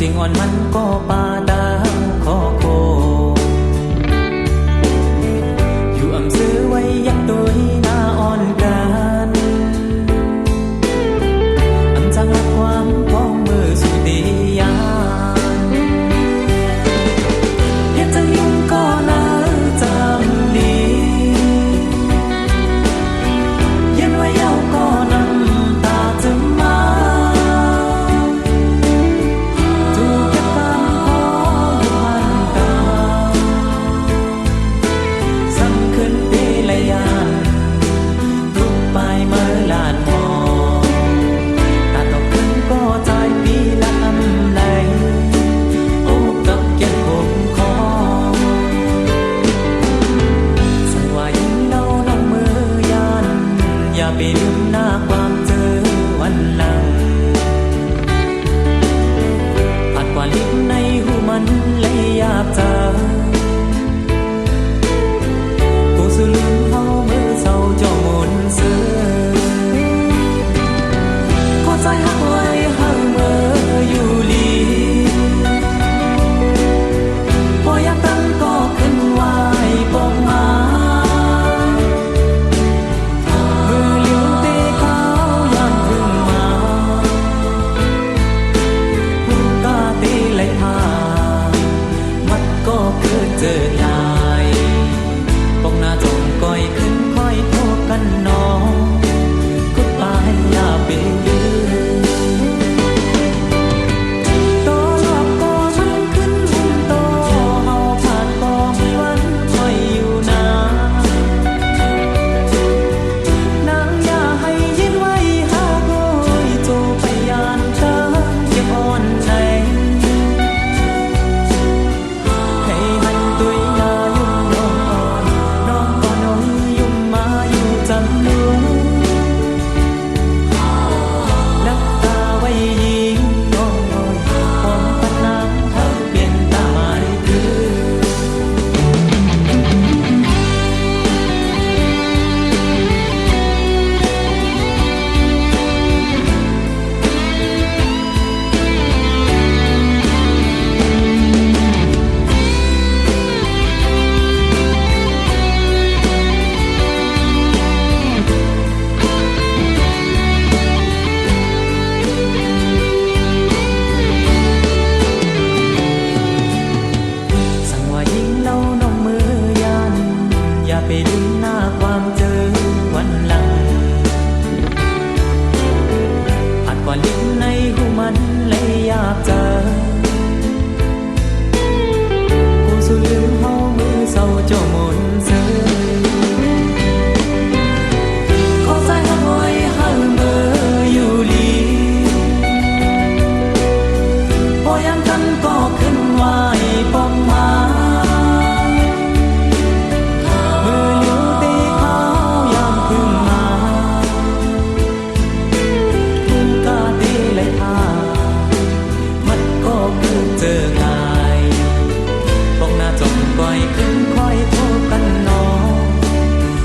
สิ่งอ่อนมันก็ปาดาวขอโคอยู่อำซื้อไว้ยักโดยหน้าอ่อนกันอำจังรักความพ้องมือสุติยานเฮ็ดจังยิ่งก็น่าจำดีเย็นไว้เย้าก็น้ำตาจึงมาไปลืมหน้าความเจอวันหลังอาจกว่าลิบในหูมันเลยอยากจะกูสูลืมเฮาเมื่อเศร้าจ ความเจอวันหลังอาจกว่าลิ้นในหูมันเลยอยากเจอกูสู้ลืมเฮามือเศร้าโจมนเสือขอสายหักไว้หักเบอร์อยู่ลีพอยังกันก็ขึ้นไหวปอมมามือเหลียวตีเขายามพึ่งมาทุ่งกาตีเลยท่ามันก็คือเจอง่ายบอกหน้าจมปล่อยขึ้นคอยโทษกันน้อง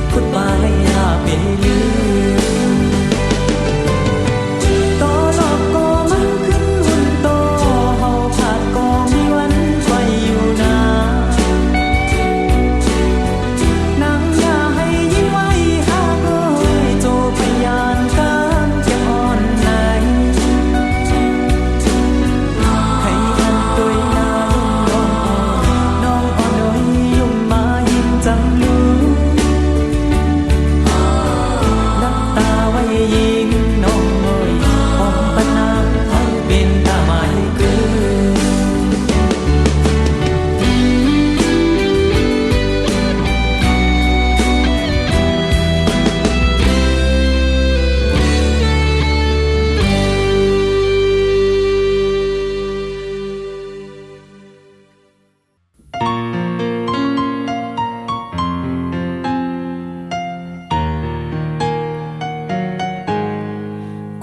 พูดไปอย่าไปลืมต่อหลอกก็มันขึ้นหุ่นโตเฮาขาดก็มีวันไปอยู่นานังอย่าให้ยิ้มไว้หาโกยโจพยานกันจะอ่อนไหนให้อันตัวยนาลุ่มน้องอ่อนน้องอ่อนโดยยุ่มมายิ้มจำลืมน้ำตาไว้ยิงน้องเอ่ยป้องปัญหาให้เป็นตาไม่คืน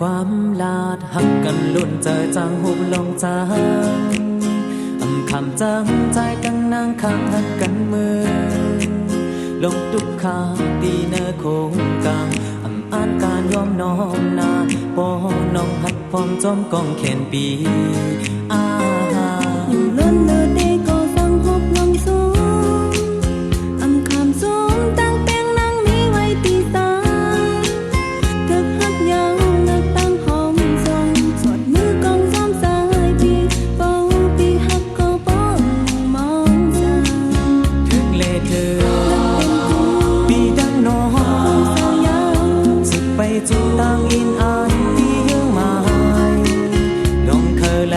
ความลาดหักกันลุ่นเจอจางหุบลงจางคำจำใจกันนางข้างหักกันมือลงทุกขาตีเนอคงกลางอ่านการยอมน้อมนาปอน้องหัดพร้อมจอมกองแขนปีอยู่ล้นเลือดก็ฟังหกลงสูงคำสูงตั้งแป้งนั่งมีไว้ตีตาถึกหักยาวเลือกตั้งหอมทรงสวดมือกองซ้ำสายปีเป่าปีหักก็ป้องมองจางถึงเลเธอปีดังน้องสาวยาวสึกไปจูต่างอินอานที่ยังหมายลงเคยไหล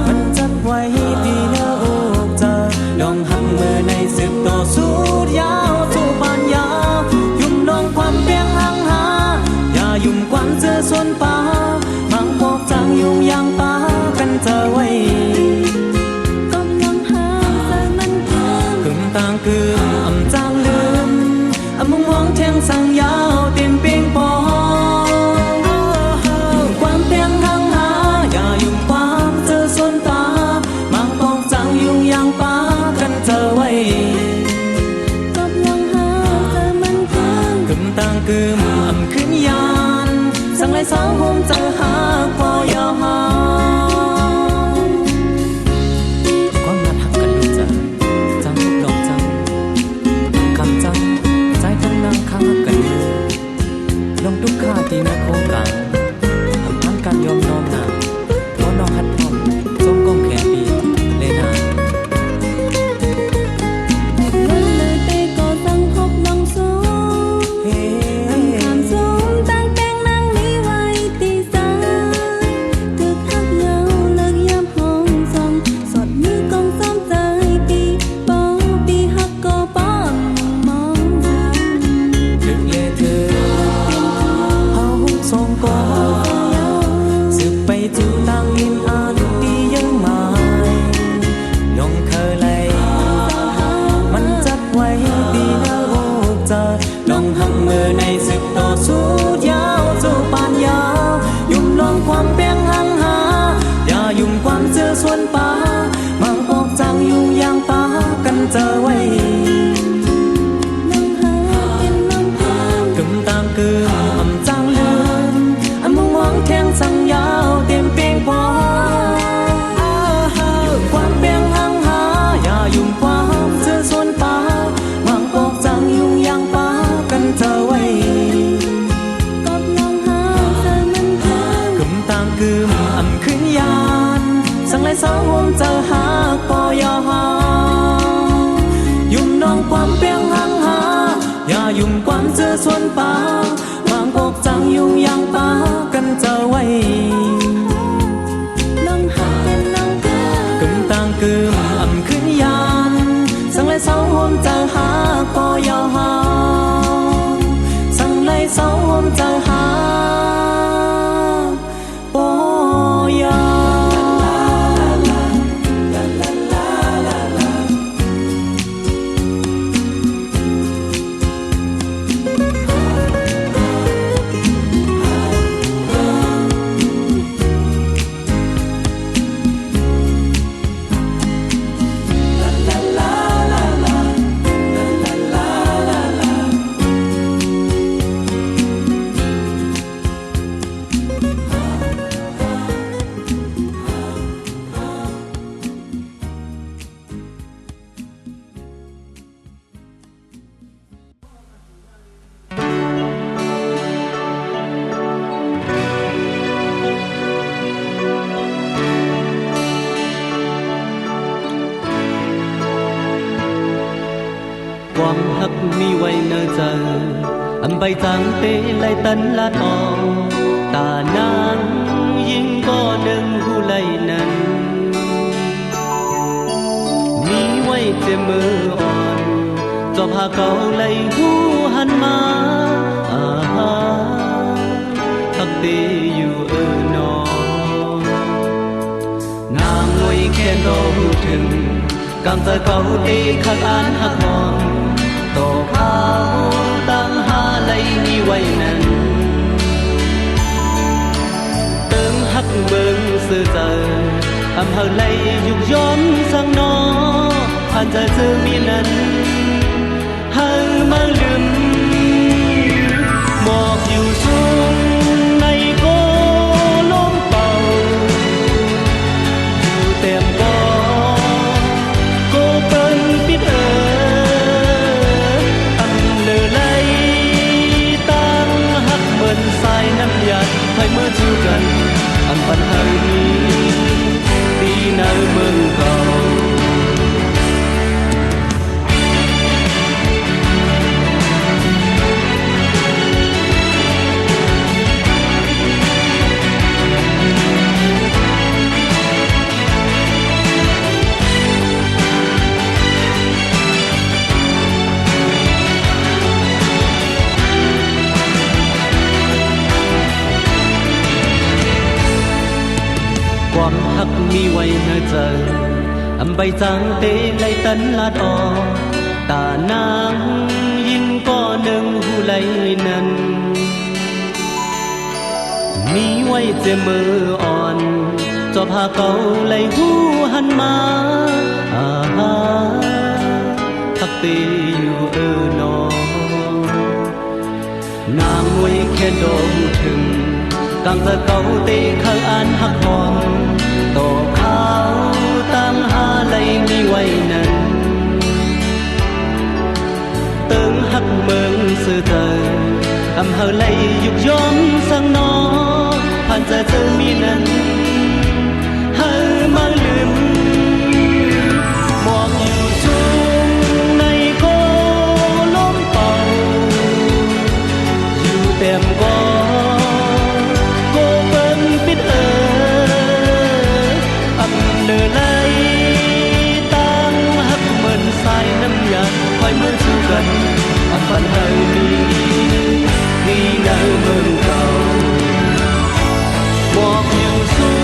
มันจับไว้ที่เนื้ออกเจอลองหักมือในสึกต่อสู้ยาวสู้ปานยาวยุ่มน้องความเปียงหังหาอย่ายุ่มควันเจอส่วนป่ามังพอกจังยุ่งยางป่ากันเจอไว้กำลังหาใจมันเพิ่มกึ่มต่างกึ่มจางลืมมุมมองแทงสังยาวเต็มเปียงปองความเปียงหังหาอย่ายุ่งความเจอส่วนตามังพอกจังยุ่งยางป่ากันเจอไว้กำลังหาใจมันเพิ่มกึ่มต่างกึ่มขึ้นยานสังไรสาวโฮมเจอหาพอยาวหาความนัดหักกันรู้จักจังรูปหลอกจังคำจังใจทั้งนางข้างหักกันลงทุกข้าตีนาโคงกังอ่านการยอมน้อมนาเพราะน้องหัดพร้อมจงกองแขนปีเลนา ล้นเลือดก็ฟังหกลงสูงคำสูงตั้งแป้งนั่งมีไว้ตีสายถึกหักยาวเลิกยามหอมทรงสดมือกองซ้ำใจปีเป่าปีหักก็ป้อนมองจาง ถึงเลเธอเฮาทรงก่อนสืบไปจูต่างอินอานที่ยังหมายลงเคยไหลมันจับไว้ที่หน้าอกเจอลองหักมือในศึกต่อสู้ยาวสู้ปานยาวยุ่มลองความเปียงหังหาอย่ายุ่มความเจอส่วนป่ามังออกจังยุ่งยางป่ากันเจอไว้น้องหาเป็นน้องพาง กึ่มต่างกึ่มจางลืมมุมมองแทงสังยาวเต็มเปียงปองความเปียงหังหาอย่ายุ่มความเจอส่วนป่ามังออกจังยุ่งยางป่ากันเจอ อย่ายุ่งกวนเจอส่วนป่าบางพวกจังยุ่งอย่างป่ากันเจอไว้ น้องหักเป็นน้องเกิน กึมต่างกึมอ่ำขึ้นยานสังไรเสาห่วมเจอหาปอยาวหาสังไรเสาห่วมเจอหาปอยาวความหักมีไว้เนื้อใจอันใบจางเตไลตันลาทองตานางยิ่งก็หนึ่งหูไลนั้นมีไว้เจมืออ่อนจอบหาเก่าไลหูหันมาอาหาทักเตอยู่นอนางไว้แค่รอหูถึงกำจะเก่าเตขักอ่านหักมองต่อเขาตั้งหาไหลนี้ไว้นั้นเติงหักเบิ่งสื่อใจอำเภอไหลยุกย้อมสังนอผ่านจะเจอมีนั้นหังมาลืมหมอกอยู่สูงในโกลมเป่าอยู่เต็มก็โกเปิ้นปิดสายน้ำยาให้เมื่อจูกันอันปัญหานี้ตีในเมืองเก่าความหักมีไว้เนื้อใจอำใบจางเตไลตันลาดออกตานางยิ่งก็หนึ่งหูไลนั้นมีไว้เจมืออ่อนจอบหาเก่าไลหูหันมาอาหาทักเตอยู่นอนางไว้แค่ดมถึงกำจะเก่าเตข้างอ่านหักหอมต่อเขาตั้งหาไหลมีไว้นั้นเติงหักเมืองสื่อใจอำเภอไหลยุกย้อมสังนอผ่านจะเจอมีนั้นให้มาลืมหมอกอยู่สูงในโกลมเป่าอยู่เต็มก็คอยเมื่อชูกันอันปัญหานี้นี่ในเมืองเก่าหมอกอยู่สู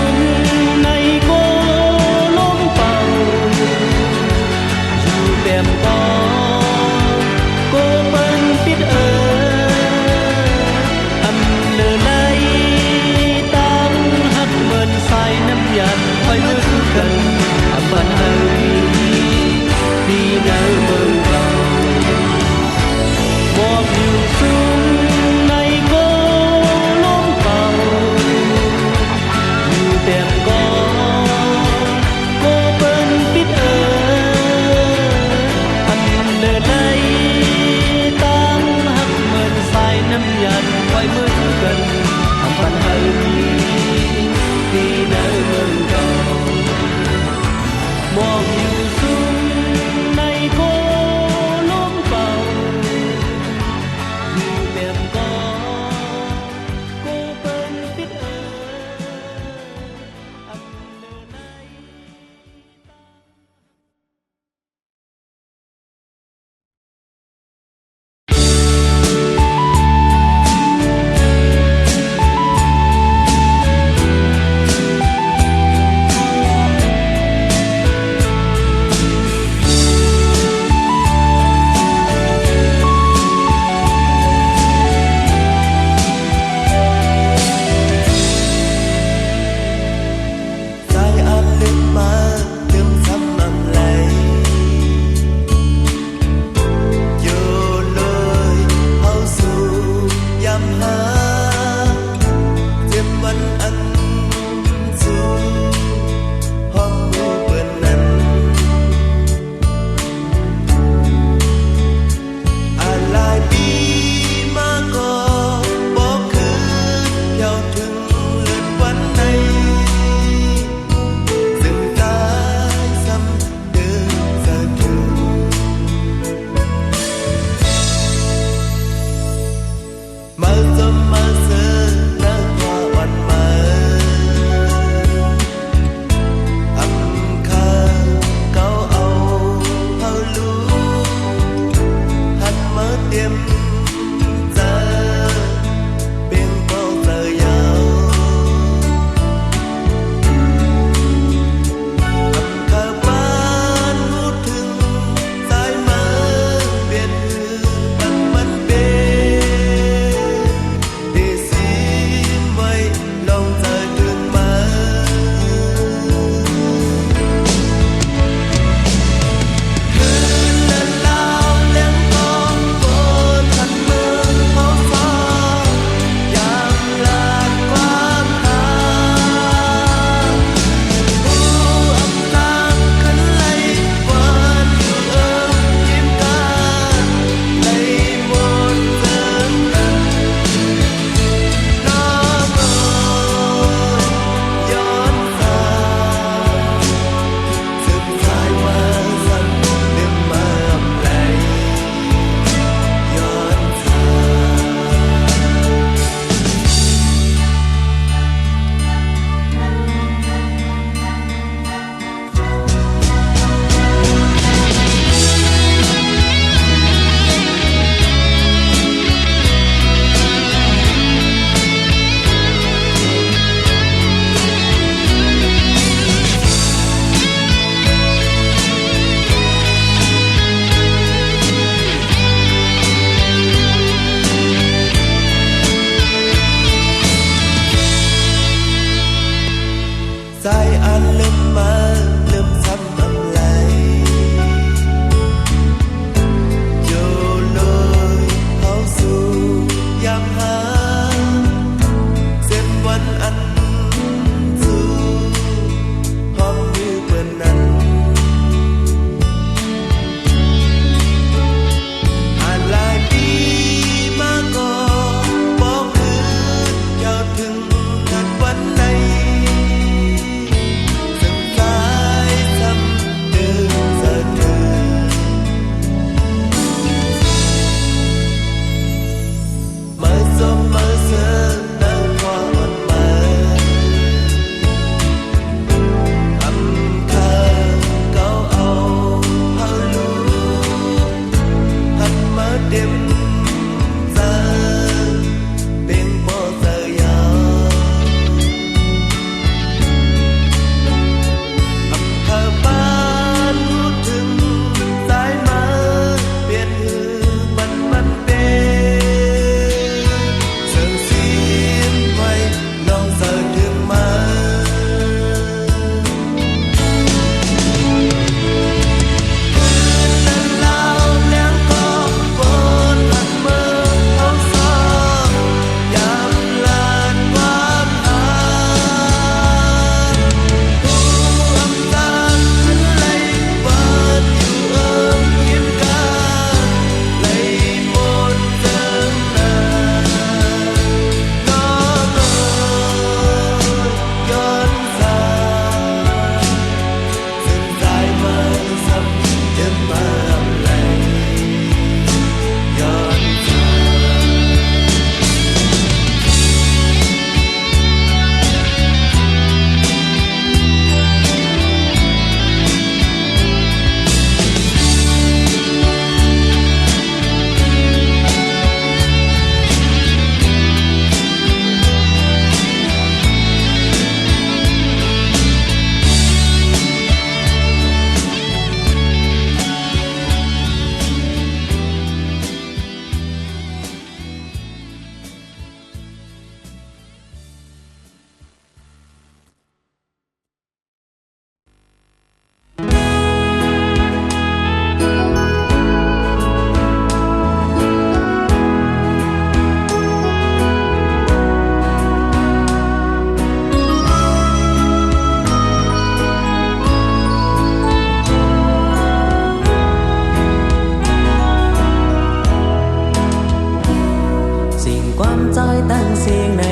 ความใจตั้งเสียงใน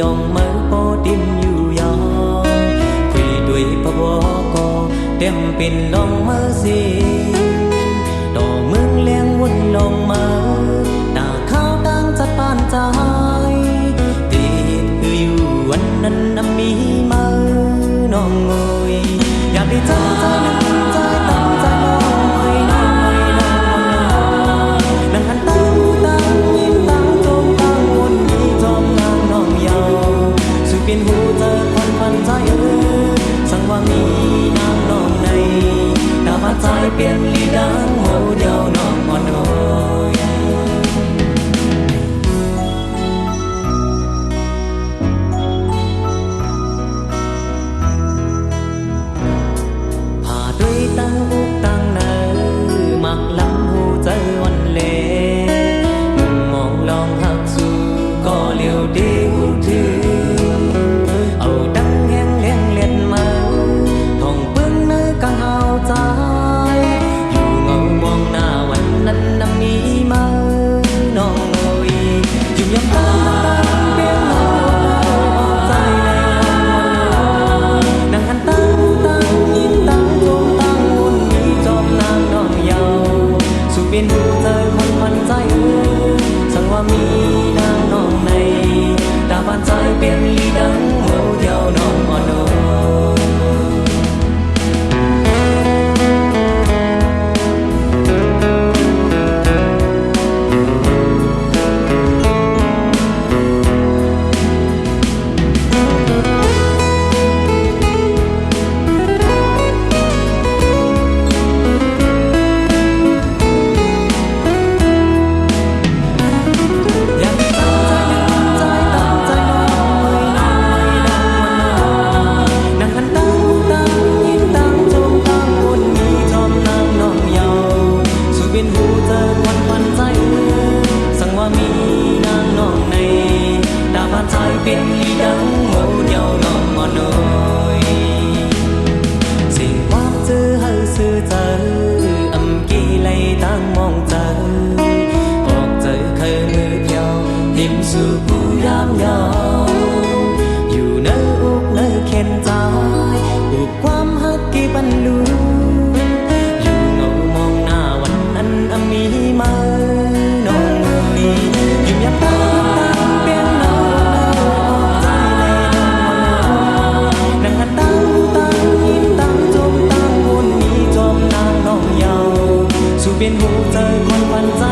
ลองเมื่อโปดิมอยู่ยอคุยด้วยพะวกเต็มเป็นลองเมื่อสิดอกเมืองเลี้ยงวุ่นลงมาตาข้าวตั้งจัดปานใจติดคืออยู่วันนั้นน้ำมีมาน้องเอ๋ยอยากได้ใจใจนึงใจตั้งใจน้องเอ๋ยน้องเอ๋ยน้องนั่งหันตั้งยิ้มตั้งจมตั้งวนมีจอมงามน้องเยาสู่เป็นหูเจอคนพันใจสั่งว่ามีนางน้องในตาบานใจเปลี่ยนลีดังโมเดียวน้องอ่อนน้อยผ่าด้วยตั้งอุกตั้งเนอมักลำหูเจอวันเล่มองลองหักสู่ก็เลี้ยวดีหูถือเอาดังแห้งเลี้ยงเลียนมาท่องเปื้องเนื้อกังเอาใจอยู่เงามองหน้าวันนั้นน้ำมีมาน้องเอ๋ยอยู่ยามตาเบี้ยน้องใจในนั่งหันตั้งยิ้มตั้งจมตั้งวนมีจอมนางน้องเยาสู่เป็นหูเจอคนพันใจสั่งว่ามีนางน้องในตาบานใจเปลี่ยนลีดังโมเดียวน้องอ่อนน้อยอยากมีใจใจตั้งใจน้องเอ๋ยน้องเอ๋ยน้องอ่อนน้อยนั่งหันตั้งยิ้มตั้งจมตั้งวนมีจอมนางน้องเยาสู่เป็นหูเจอคนพันใจสั่งว่ามีนางน้องในตาบานใจเป็นลีดังโมเดียวน้องอ่อนน้อยสิ่งความเจอให้ซื่อเจออำกี่ไหลตั้งมองเจอออกเจอเคยมือเพียวหิมสู่ผู้ยามยาวอยู่เนื้ออุกเนื้อเข็นใจอุกความฮักกี่บรรลุอยู่เงามองหน้าวันนั้นมีมาน้องเอ๋ยอยู่ยามตาเปลี่ยนน้องใจในน้องนั่งหันตั้งยิ้มตั้งจมตั้งวนมีจอมนางน้องเยาสู่เป็นหูเจอคนพันใจ